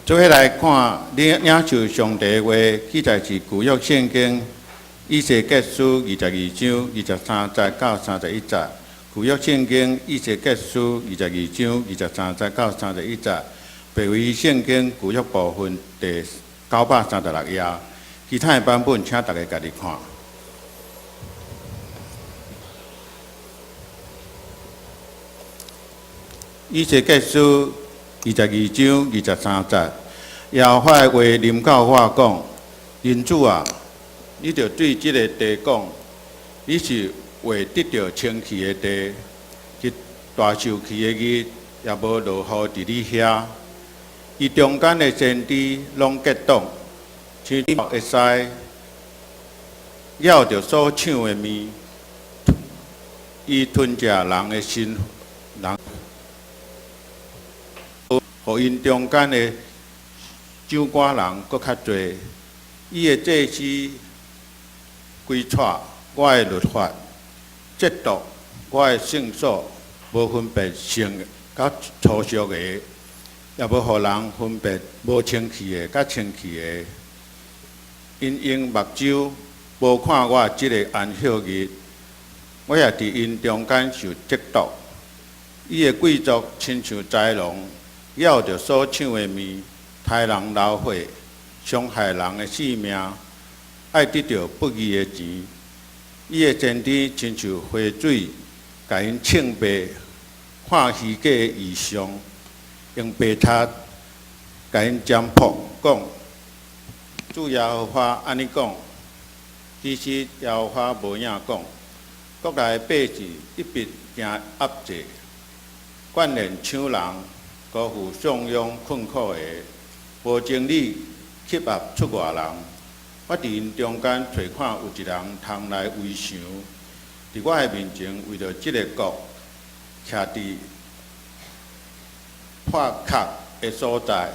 做伙来看领受上帝话，记载是旧约圣经以西结书22章23节到31节。旧约圣经以西结书22章23节到31节，被为圣经旧约部分第936页。其他的版本，请大家家己看。以西结书22章23节，耶和华的话临到我讲：人子啊，你着对即个地讲，你是会得到清气的地，即大受气的日也无落雨伫你遐。伊中间的先知拢结党，像你会使咬着所抢的面，伊吞食人的心，人。互因中间的酒馆人搁较侪，伊的祭司规撮我的律法，节度我的圣所，无分别圣甲粗俗的，也无互人分别无清气的甲清气的。因用目睭无看我即个安息日，我也伫因中间受嫉妒。伊的贵族亲像豺狼。要着所抢的面，害人流血，伤害人的性命，爱得到不义的钱。伊的前天亲像河水，甲因称白，看虚假的异象，用白擦甲因占卜，讲主耶和华安尼讲，其实耶和华无影讲，国内百姓一笔惊压制，惯练抢人。辜负上庸困苦的，无情理欺压出外人。我伫因中间找看有一人通来为常，伫我的面前为着即个国，徛伫破壳的所在，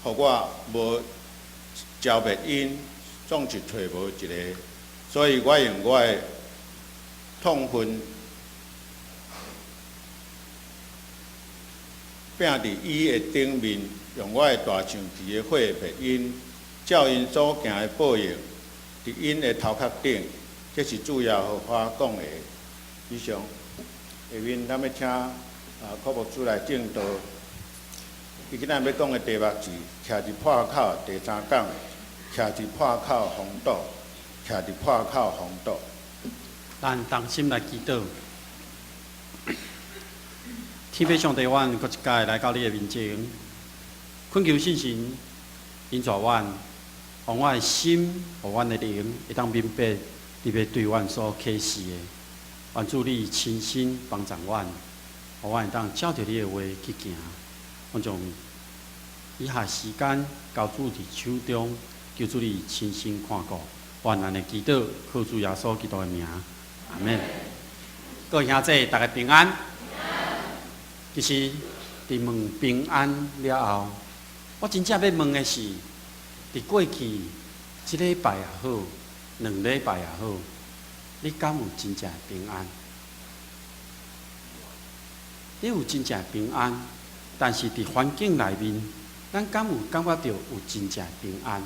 互我无消灭因，总是找无一个。所以我用我的痛恨。拼伫伊的顶面，用我的大象皮的火灭因，照因所行的报应，伫因的头壳顶。这是主耶和华讲的。以上，下面咱要请科牧师来正道。伊今仔要讲的题目是徛伫破口第3讲，徛伫破口风堵，徛伫破口风堵。咱同心来祈祷。天父上帝，阮搁一届来到你的面前，恳求圣神引带阮，让阮的心和阮的灵会当明白你要对阮所启示的。愿主你亲身帮助阮，让阮会当照着你的话去行。阮将以下时间交主伫手中，求主你亲身看顾。愿咱的祈祷，靠主耶稣基督的名，阿门。各位兄弟，大家平安。其实，伫问平安了后，我真正要问的是，伫过去一礼拜也好，2礼拜也好，你敢有真正平安？你有真正平安，但是伫环境内面，咱敢有感觉到有真正平安？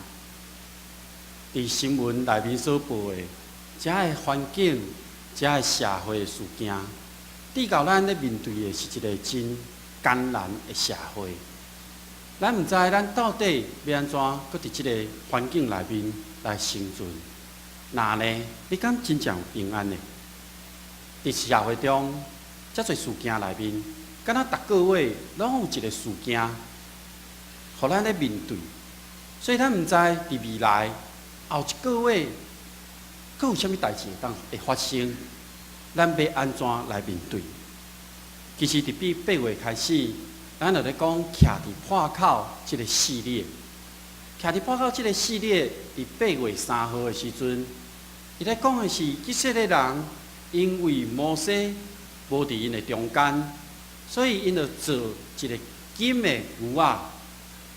伫新闻内面所报的，遮个环境、遮个社会事件。至到咱咧面对的是一个真艰难的社会，咱毋知咱到底要安怎，搁伫即个环境内面来生存。那呢？你敢真正有平安呢？伫社会中，遮侪事件内面，敢若逐个月拢有一个事件，互咱咧面对。所以咱毋知伫未来后一个月，搁有啥物代志会发生。咱要安怎来面对？其实，伫8月开始，咱就咧讲徛伫破口即个系列。徛伫破口即个系列，伫8月3号的时阵，伊咧讲的是以色列人因为摩西无伫因的中间，所以因就做一个金的牛仔，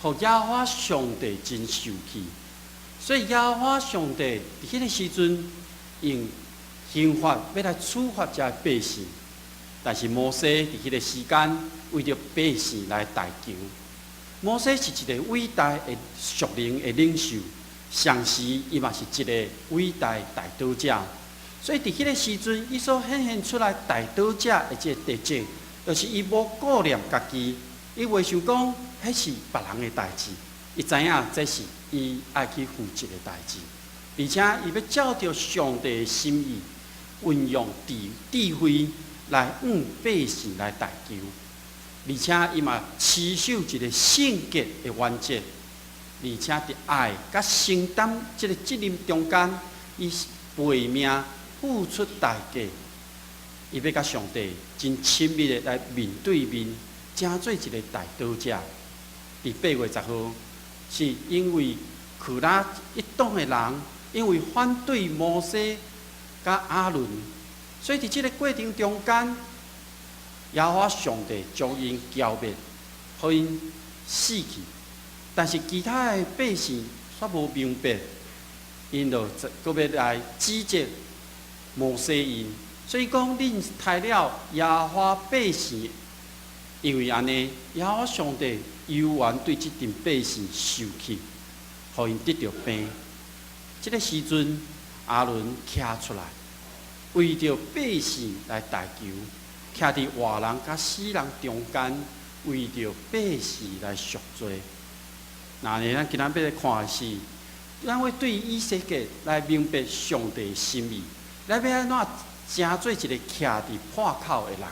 互耶和华上帝真受气。所以耶和华上帝伫迄个时阵用刑罚要来处罚遮百姓，但是摩西伫迄个时间为着百姓来代求，摩西是一个伟大的属灵的领袖，同时伊嘛是一个伟大的代祷者。所以伫迄个时阵，伊所显现出来代祷者的即个特质，就是伊无顾念家己，伊袂想讲迄是别人的代志，伊知影这是伊爱去负责的代志，而且伊要照着上帝的心意，运用智慧来百姓来代求，而且伊嘛持守一个圣洁的原则，而且伫爱甲承担即个责任中间，伊背命付出代价，伊要甲上帝真亲密的来面对面，成做一个代祷者。伫8月10号，是因为库拉一党的人，因为反对摩西甲亚伦，所以伫即个过程中间，耶和华上帝将因浇灭，互因死去。但是其他的百姓却无明白，因就搁要来指责摩西因，所以讲恁害了耶和华百姓，因为安尼，耶和华上帝犹原对即群百姓受气，互因得着病。即个时阵，亚伦徛出来，为着百姓来代求，徛伫活人甲死人中间，为着百姓来赎罪。那呢，咱今仔要来看的是，咱会对以色列来明白上帝的心意，咱要安怎成做一个徛伫破口的人。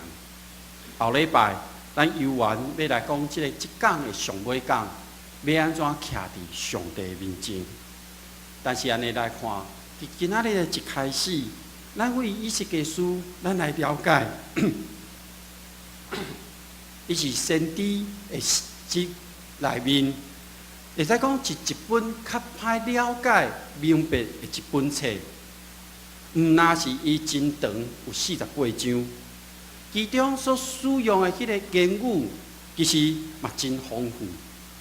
后礼拜，咱犹原要来讲即讲的上尾讲，要安怎徛伫上帝面前。但是安尼来看，伫今仔日的一开始，咱为以色列书，咱来了解，伊是先知的即内面。会使讲是一本较歹了解、明白的一本册，毋那是伊真长，有48章，其中所使用的迄个言语，其实嘛真丰富。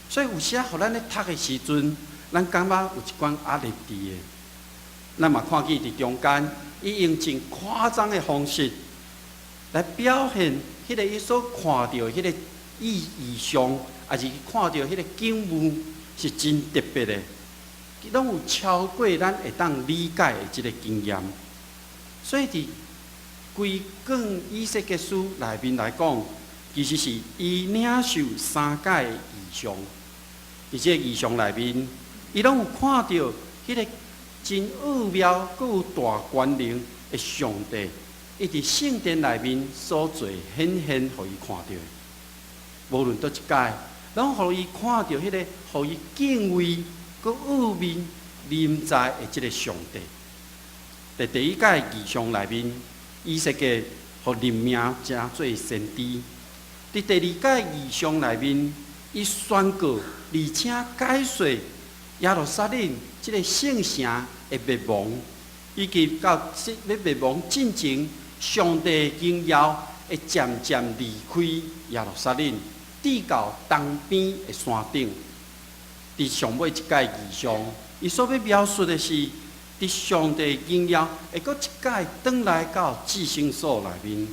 所以有时互咱咧读的时阵，咱感觉有一款压力伫的。咱嘛看见伫中间，伊用真夸张的方式来表现迄个伊所看到迄个异象，还是看到迄个景物。是真特别的，拢有超过咱会当理解的即个经验。所以伫规卷以色列书内面来讲，其实是伊领受3界的异象。伫即个异象内面，伊拢有看到迄个真奥妙、佮有大权能的上帝，伊伫圣殿内面所做显现，互伊看到的。无论倒一界。拢互伊看到迄个，互伊敬畏、佮恶面临在的即个上帝。在第一届异象内面，以色列互任命成做先知；伫第二届异象内面，伊宣告而且解说耶路撒冷即个圣城的灭亡，以及到要灭亡进前，上帝荣耀会渐渐离开耶路撒冷。递到东边的山顶，伫上尾一届异象，伊所要描述的是，伫上帝荣耀会搁一届转来到至圣所内面。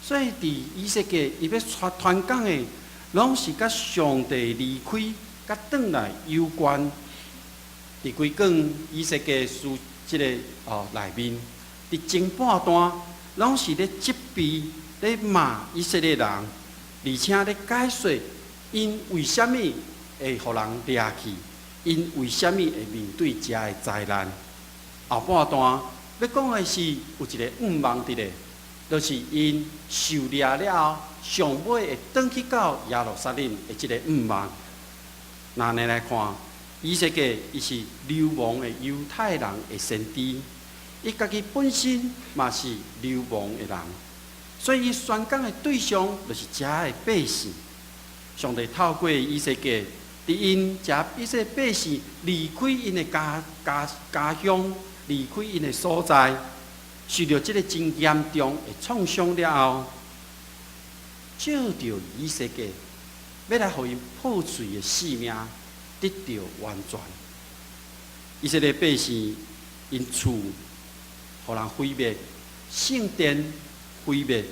所以伫以色列，伊要传讲的，拢是甲上帝离开、甲转来有关。伫规卷以色列书即个内面，伫前半段拢是咧责备、咧骂以色列人。而且咧解说，因为虾米会互人掠去，因为虾米会面对遮个灾难。后半段要讲的是有一个望伫咧，就是因受掠了后，上尾会转去到耶路撒冷的即个望。那安尼来看，以色列伊是流亡的犹太人的先知，伊家己本身嘛是流亡的人。所以，伊宣讲的对象就是遮的百姓。上帝透过以色列，伫因遮以色列百姓离开因的家乡，离开因的所在，受到即个真严重的创伤了后，照着以色列，要来互因破碎的性命得到完全。以色列百姓因厝，互人毁灭，圣殿。毁灭，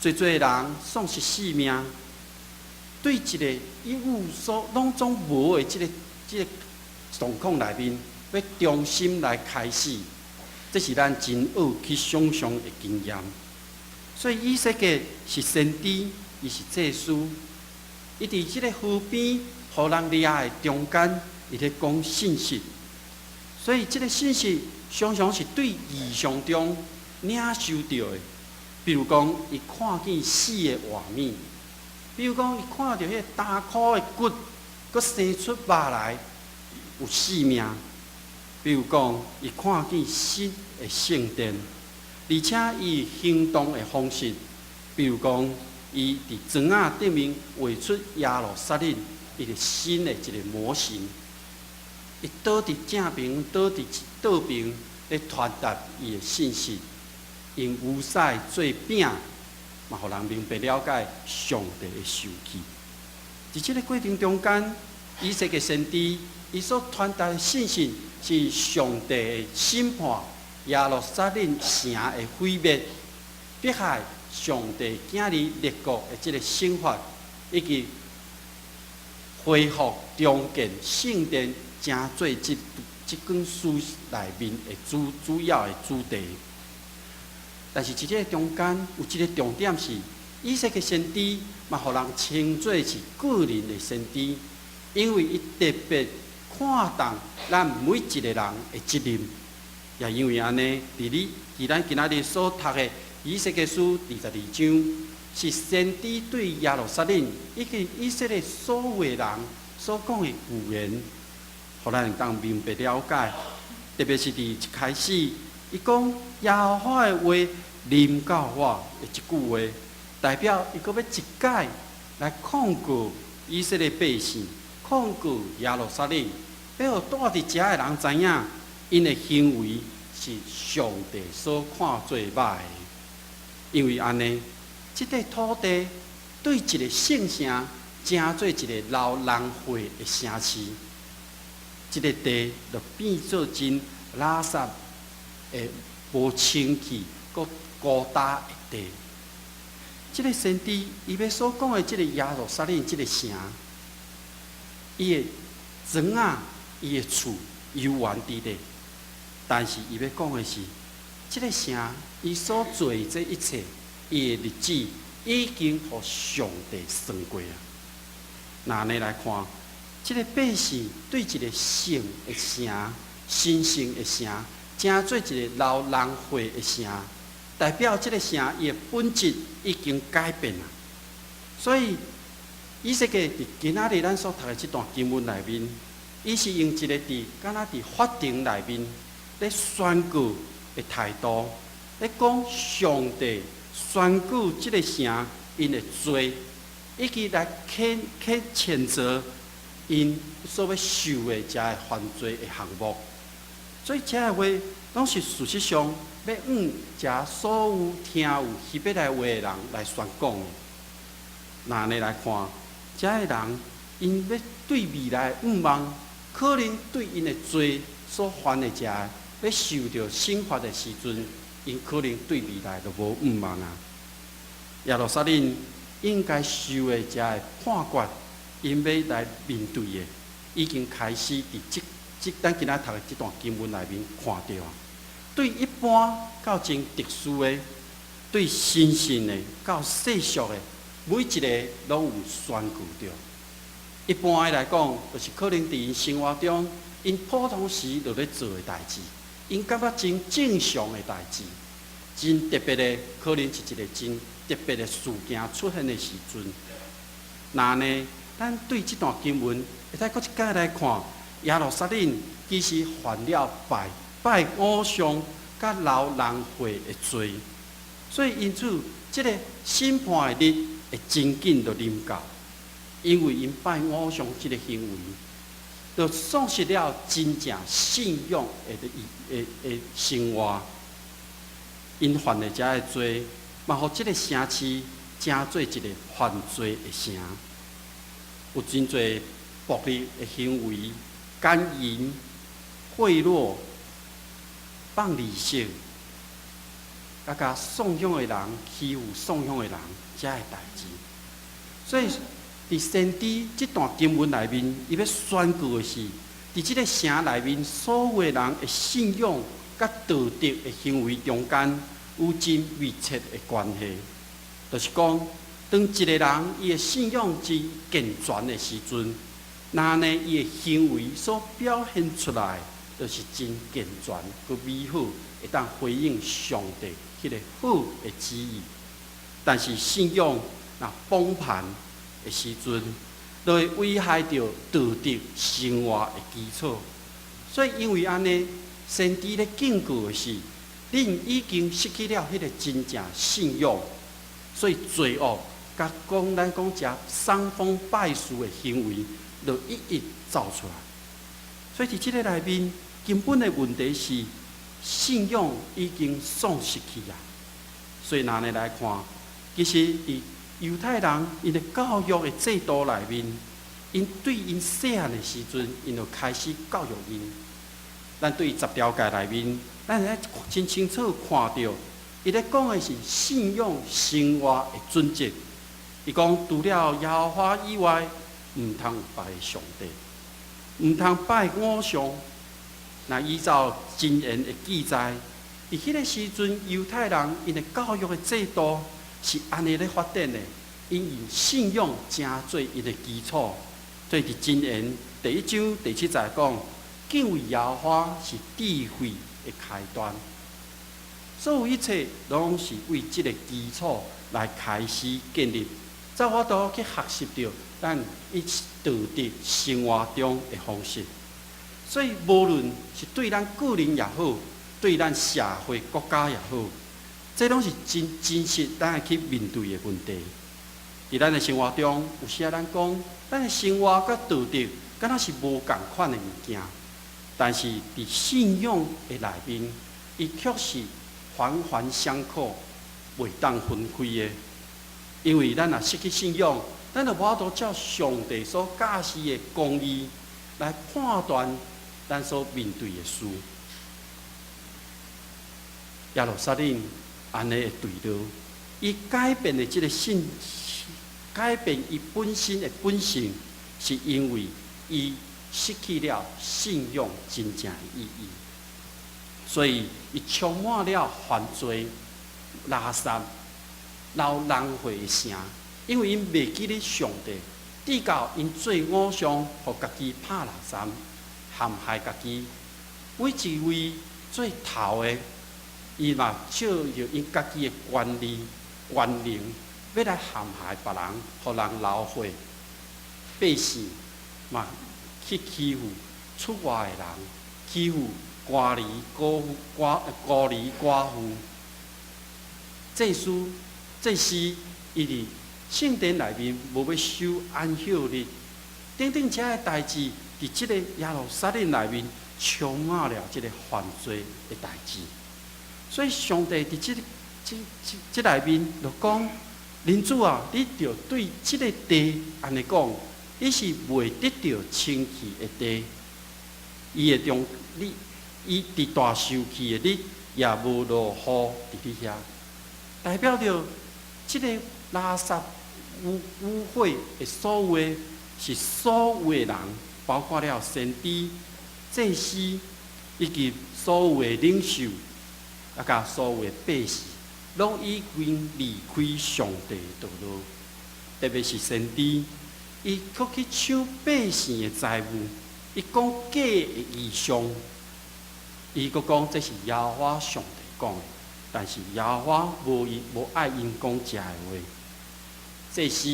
侪人丧失性命，对一个一无所拢总无的即个状况内面，要重新来开始，这是咱真学去想象的经验。所以以色列是先知，伊是祭司，伊伫即个河边，互人掠的中间，伊咧讲信息。所以即个信息常常是对异象中领受到的，比如讲，伊看见死的画面。比如讲，伊看到迄个大块的骨，佮生出肉来，有生命。比如讲，伊看见新的圣殿，而且伊行动的方式，比如讲，伊伫砖仔顶面画出耶路撒冷一个新的一个模型。伊倒伫正边，倒伫倒边，咧传达伊的信息，用乌塞做饼。嘛，互人明白了解上帝的受气。在这个过程中间，以色列先知伊所传达的信息是上帝的审判，耶路撒冷城的毁灭，迫害上帝囝儿列国的这个刑罚，以及恢复重建圣殿，正做这本书内面的主要的主题。但是，即个中间有一个重点是，以色列先知嘛，互人称作是个人的先知，因为伊特别看重咱每一个人的责任。也因为安尼，伫咱今仔日所读的以色列书22章，是先知对耶路撒冷以及以色列所有人所讲的预言，互咱能当明白了解。特别是伫一开始，伊讲耶和华的话。临到我的一句话，代表伊阁要一改来控告以色列百姓，控告耶路撒冷，要互住伫遮的人知影，因的行为是上帝所看做歹的。因为安尼，即块土地对一个圣城，正做一个流人血的城市，即个地就变做真垃圾的无清气，阁孤单的地，这个先知伊要所讲的这个耶路撒冷这个城，伊的庄仔、伊的厝游园伫咧，但是伊要讲的是，这个城伊所做这一切，伊的日子已经互上帝算过啊。那安尼来看，这个百姓对一个圣的城、神圣的城，正做一个流人血的城。代表这个城伊的本质已经改变了，所以以色列伫今仔日咱所读的这段经文内面，伊是用一个敢若伫法庭内面咧宣告的态度，咧讲上帝宣告这个城因的罪，以及来去谴责因所要受的这个犯罪的项目，所以这个话拢是事实上。要遮所有听有希伯来话的人来宣讲的。那安尼来看，遮个人因要对未来望，可能对因的罪所犯的遮要受到刑罚的时阵，因可能对未来就无望啊。耶路撒冷应该受的遮个判决，因要来面对的，已经开始伫咱今仔读的这段经文内面看到啊。对一般到真特殊的，对神圣的到世俗的，每一个拢有宣告着。一般的来讲，就是可能伫因生活中，因普通时就咧做的代志，因感觉真正常的代志，真特别的，可能是一个真特别的事件出现的时阵。那呢，咱对这段经文，会使搁一解来看，耶路撒冷其实犯了拜偶像甲流人血的罪，所以因此，这个审判的日会真紧就临到，因为因拜偶像这个行为，就丧失了真正信仰的生活。因犯的这个罪，嘛，互这个城市成做一个犯罪的城，有真侪暴力的行为、奸淫、贿赂。放利息，送养的人欺负送养的人，这个代志。所以，伫伫先知这段经文内面，伊要宣告的是，伫即个城内面所有人的信仰甲道德的行为中间有真密切的关系。就是讲，当一个人伊的信仰之健全的时阵，那呢伊的行为所表现出来，就是真健全、佮美好，会当回应上帝迄个好的旨意。但是信仰若崩盘的时阵，就会危害到道德生活的基础。所以因为安尼，先知咧警告的是，恁已经失去了迄个真正信仰，所以罪恶甲咱讲遮伤风败俗的行为，就一一走出来。所以伫即个内面，根本的问题是信仰已经丧失去啊。所以若安尼来看，其实伫犹太人因的教育的制度内面，因对因细汉的时阵，因就开始教育因。咱对10条诫内面，咱会真清楚看到，伊咧讲的是信仰生活的准则。伊讲，除了耶和华以外，毋通拜上帝，毋通拜偶像。那依照真言的记载，伫迄个时阵，犹太人因的教育的制度是安尼咧发展的，因以信仰正做因的基础。所以伫真言第1章第7节讲，敬畏耶和华是智慧的开端。所有一切拢是为这个基础来开始建立，才我都去学习到咱一道德生活中的方式。所以无论是对咱个人也好，对咱社会国家也好，这拢是真实咱会去面对的问题。伫咱的生活中，有时咱讲，咱的生活甲道德，敢若是无共款的物件。但是伫信仰的内面，伊却是环环相扣，袂当分开的。因为咱若失去信仰，咱就无法度照上帝所教示的公义来判断咱所面对的事。耶路撒冷安尼的对道，伊改变的这个改变伊本身的本性，是因为伊失去了信仰真正的意义，所以伊充满了犯罪、垃圾、流浪费的城，因为因袂记咧上帝，直到因做偶像，互家己拍垃圾，陷害家己。每一位做头的，伊嘛借着因家己的权利、权能，要来陷害别人，互人流血。百姓嘛去欺负出外的人，欺负孤儿、孤妇。这是伊伫圣殿内面无要守安息日，等等这些代志，伫即个耶路撒冷内面充满了即个犯罪的代志。所以上帝伫即内面就讲：人主啊，你着对即个地安尼讲，你是袂得到清气的地，伊伫大受气的日，也无落雨伫你遐，代表着即个垃圾污秽的所有的，是所有的人，包括了先知、祭司，以及所有的领袖，甲所有的百姓，拢已经离开上帝的道路。特别是先知，伊却去抢百姓的财物，伊讲假的异象，伊阁讲这是耶和华上帝讲的。但是耶和华无爱因讲这个话，这时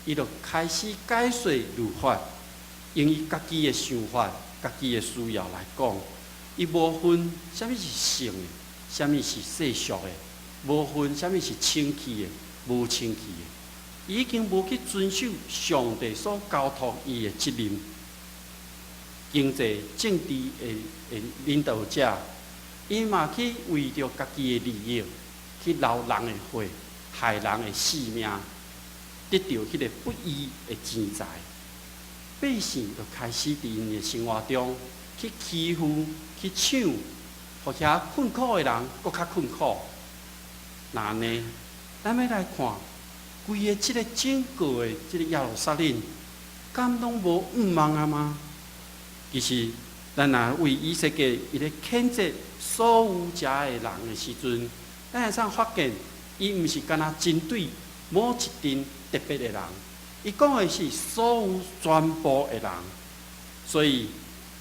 伊就开始解说律法，用伊家己的想法、家己的需要来讲，伊无分什么是圣的，什么是世俗的，无分什么是清气的、无清气的，伊已经无去遵守上帝所交托伊的责任。经济、政治的领导者，伊嘛去为着家己的利益，去流人的血，害人的性命，得到迄个不义的钱财。百姓就开始伫因的生活中去欺负、去抢，互遐困苦的人搁较困苦。那呢，咱要来看规个即个整个的即个耶路撒冷，敢拢无茫啊吗？其实，咱若为以色列伊咧谴责所有遮的人的时阵，咱会使发现，伊毋是干那针对某一群特别的人，伊讲的是所有全部的人。所以，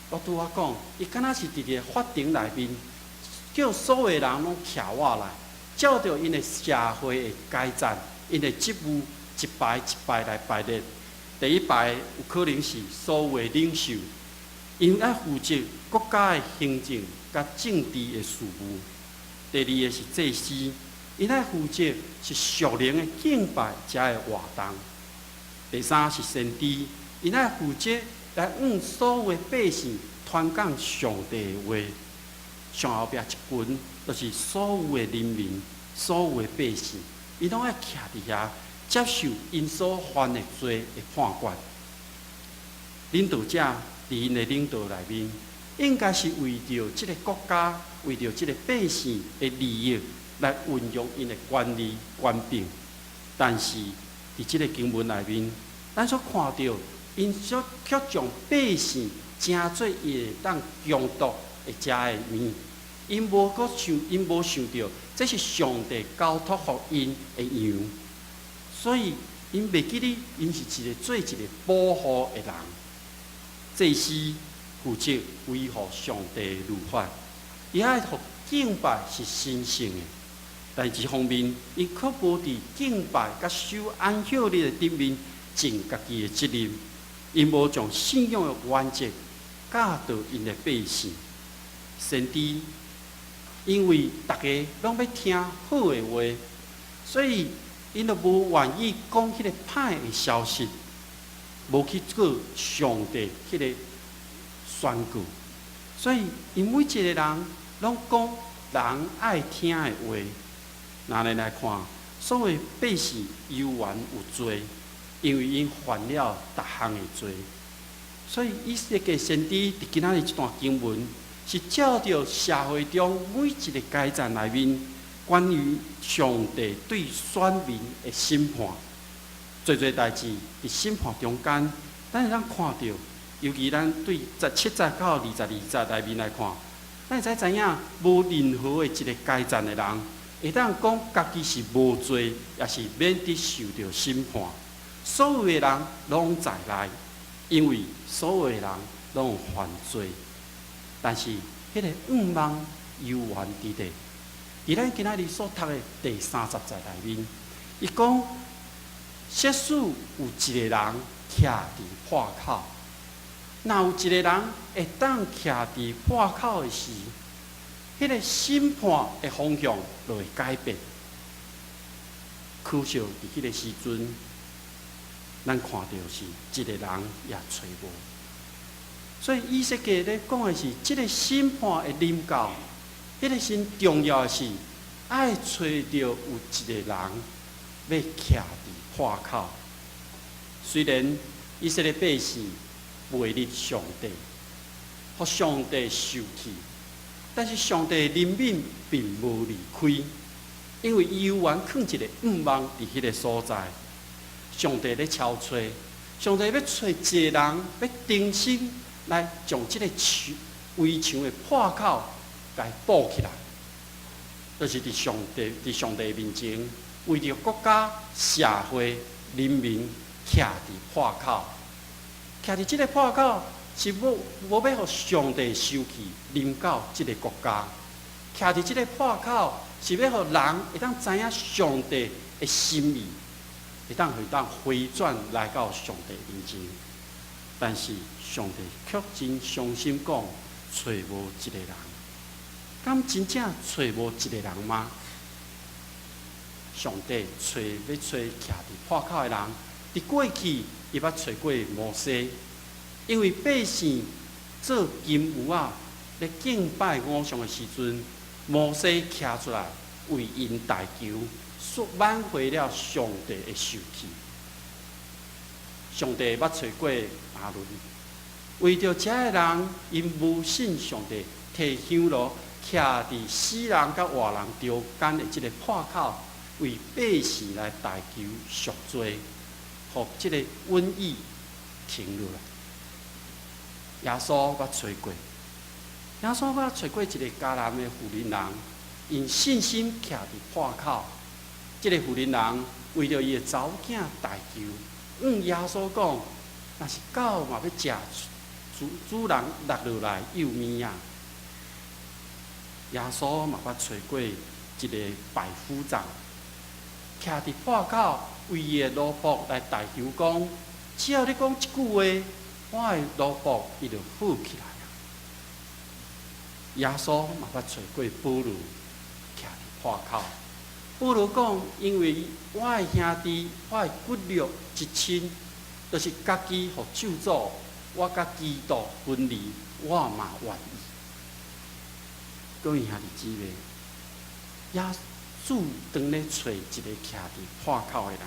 我拄仔讲，伊敢若是伫个法庭内面，叫所有人拢徛我来，照着因的社会的改善，因的职务一排一排来排列。第一排有可能是所有的领袖，因爱负责国家的行政甲政治的事务。第二个是祭司，因爱负责是属灵的敬拜遮的活动。第三是先知，因爱负责来向所有的百姓传讲上帝的话。上后壁一群，就是所有的人民、所有的百姓，伊拢爱徛伫遐，接受因所犯的罪的判决。领导者伫因的领导内面，应该是为着即个国家、为着即个百姓的利益来运用因的权力、权柄。但是伫即个经文内面，咱所看到，因所却将百姓诚做伊会当强夺的遮的面。因无想到，这是上帝交托互因的羊，所以因袂记得，因是做一个保护的人。祭司负责维护上帝的律法，伊爱互敬拜是神圣的。但一方面，伊却无伫敬拜甲守安息日的顶面尽家己的责任，因无将信仰的原则教导因的百姓。先知因为大家拢要听好的话，所以因就无愿意讲迄个歹的消息，无去做上帝迄个宣告。所以因每一个人拢讲人爱听的话。拿来看，所有百姓犹原有罪，因为因犯了逐项的罪。所以以色列先知伫今仔日这段经文，是照着社会中每一个阶层内面，关于上帝对选民的审判，做代志伫审判中间，咱会当看到，尤其咱对17节到22节内面来看，咱会知影无任何的一个阶层的人，会当讲家己是无罪，也是免得受到审判。所有的人拢在内，因为所有的人拢有犯罪。但是，迄个望犹原伫地。伫咱今仔日所读的第30节内面，伊讲，设使有一个人徛伫破口，若有一个人会当徛伫破口的时，迄个审判的方向就会改变。可惜伫迄个时阵，咱看到是一个人也找无。所以以色列咧讲的是，即个审判的临到，迄个真重要的是，爱找到有一个人要徛伫破口。虽然以色列百姓背离上帝，互上帝受气。但是上帝的怜悯并无离开，因为伊犹原放一个望伫迄个所在。上帝咧敲吹，上帝要找一个人，要重新来将即个围墙的破口来补起来。就是伫上帝面前，为着国家、社会、人民徛伫破口，徛伫即个破口。是无要互上帝生气临到即个国家，徛伫即个破口，是要互人会当知影上帝的心意，会当回转来到上帝面前。但是上帝却真伤心讲，找无一个人。敢真正找无一个人吗？上帝要找徛伫破口的人，伫过去伊捌找过摩西。因为百姓做金牛啊，咧敬拜偶像的时阵，摩西徛出来为因代求，挽回了上帝的受气。上帝捌找过亚伦，为着这个人因无信上帝，摕香炉徛伫死人甲活人中间的即个破口，为百姓来代求赎罪，互即个瘟疫停落来。耶稣捌找过，耶稣捌找过一个迦南的妇人人，因信心徛伫破口。即个妇人人为着伊的查某囝代求，耶稣讲：若是狗嘛要食主人落落来幼面啊！耶稣嘛捌找过一个百夫长，徛伫破口，为伊的奴仆来代求讲：只要你讲一句话，我的奴仆伊就好起来啊！耶稣嘛捌找过保罗，徛伫破口。保罗讲：因为我的兄弟，我的骨肉一亲，就是家己互咒诅，我甲基督分离，我嘛愿意。各位兄弟姊妹，耶稣当咧找一个徛伫破口的人，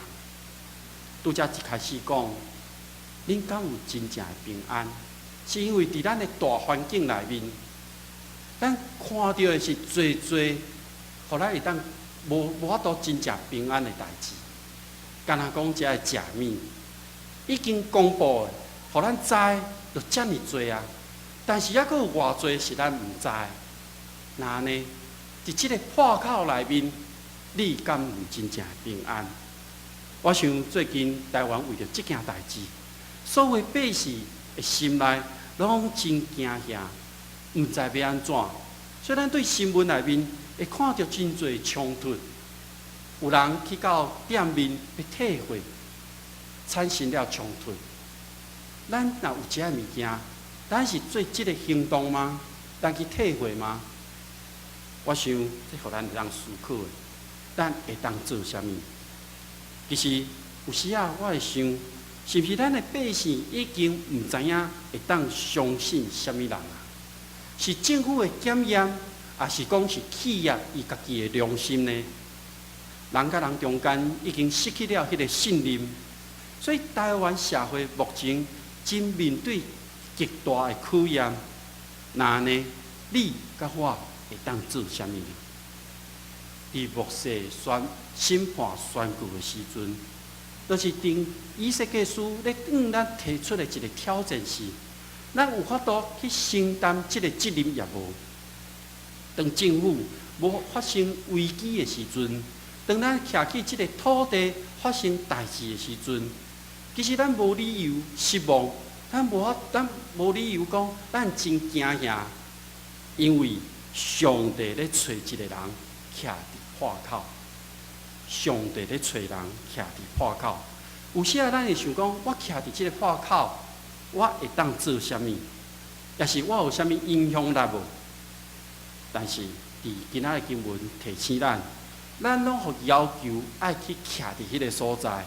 拄则一开始讲，恁敢有真正的平安？是因为伫咱的大环境内面，咱看到的是侪，互咱会当无法度真正平安的代志。敢若讲遮的食物，已经公布的，互咱知，就遮尔侪啊。但是还佫有偌侪是咱毋知的。那安尼，伫即个破口内面，你敢有真正平安？我想最近台湾为着即件代志，所有百姓的心内拢真惊吓，毋知要安怎。所以咱对新闻内面会看到真侪冲突，有人去到店面要退货，产生了冲突。咱若有遮个物件，咱是做即个行动吗？咱去退货吗？我想，这互咱会当思考的，咱会当做啥物？其实有时啊，我会想，是毋是咱的百姓已经毋知影会当相信啥物人啊？是政府的检验，还是讲是企业伊家己的良心呢？人甲人中间已经失去了迄个信任，所以台湾社会目前正面对极大的考验。那呢，你甲我会当做啥物呢？伫末世审判宣告的时阵，就是当以色列书咧向咱提出的一个挑战是，咱有法度去承担即个责任也无。当政府无发生危机的时阵，当咱徛起即个土地发生代志的时阵，其实咱无理由失望，咱无理由讲咱真惊吓，因为上帝咧找一个人徛伫破口，上帝咧找人徛伫破口。有时啊，咱会想讲，我徛伫即个破口，我会当做啥物？也是我有啥物影响力无？但是伫今仔日经文提醒咱拢互要求爱去徛伫迄个所在，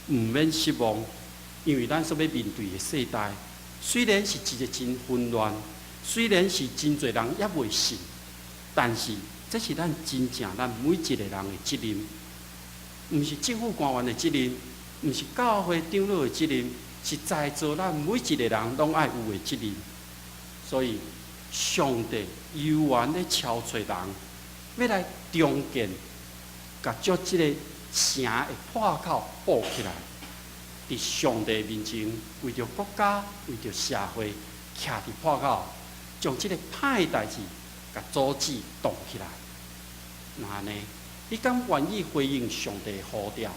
毋免失望，因为咱所要面对的世代，虽然是一个真混乱，虽然是真侪人也未信，但是这是咱真正咱每一个人的责任，毋是政府官员的责任，毋是教会长老的责任，是在座咱每一个人拢爱有的责任。所以，上帝悠远咧敲找人，要来重建，甲将即个城的破口补起来，伫上帝面前，为着国家，为着社会，徛伫破口，将即个歹代志甲阻止动起来。那呢，你敢愿意回应上帝的呼召，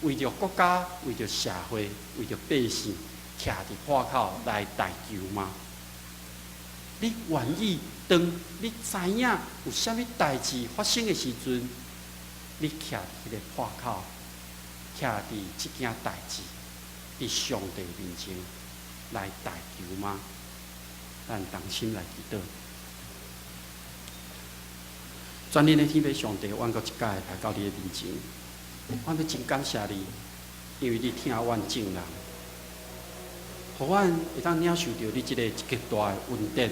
为着国家，为着社会，为着百姓，徛伫破口来代求吗？你愿意当你知影有啥物代志发生的时阵，你徛伫迄个破口，徛伫即件代志，伫上帝面前来代求吗？咱同心来祈祷。全能的天父上帝，阮搁一届来到你的面前，阮要真感谢你，因为你听阮众人，互阮会当领受到你即个极大的恩典。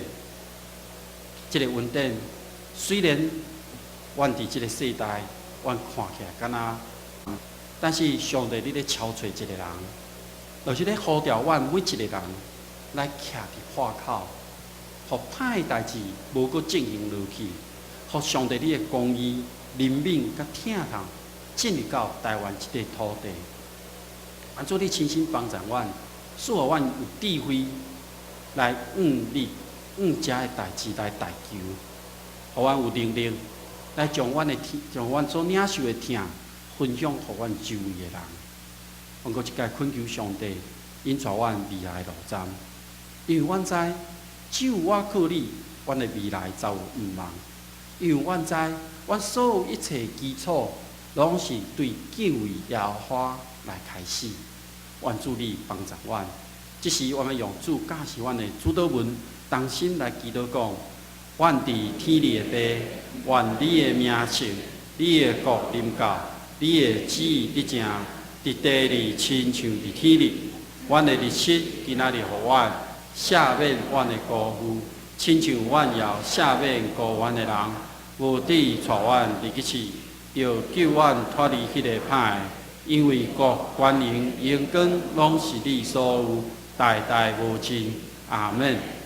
即个恩典虽然阮伫即个世代，阮看起来敢若，但是上帝你咧敲找一个人，就是咧呼召阮每一个人来徛伫破口，互歹代志无搁进行落去。互上帝你的公义、怜悯、甲疼痛，进入到台湾这块土地。愿主你亲身帮助阮，使互阮有智慧来遮个代志来代求，互阮有能力来将阮所领受的疼分享互阮周围的人。阮阁一届恳求上帝引带阮未来的路站，因为阮知只有我靠你，阮的未来才有希望。因为阮知阮所有一切基础，拢是对敬畏耶和华来开始。愿主你帮助阮。这时，我们用主教示阮的主祷文，同心来祈祷讲：愿伫天里的父，愿你的名称，你的国临到，你的旨意得成，伫地里亲像伫天里。阮的日子今仔日互阮赦免阮的辜负，亲像阮也赦免辜阮的人。无底带阮入去死，要救阮脱离迄个歹的。因为国、权能、荣光，拢是你所有，代代无尽。阿门。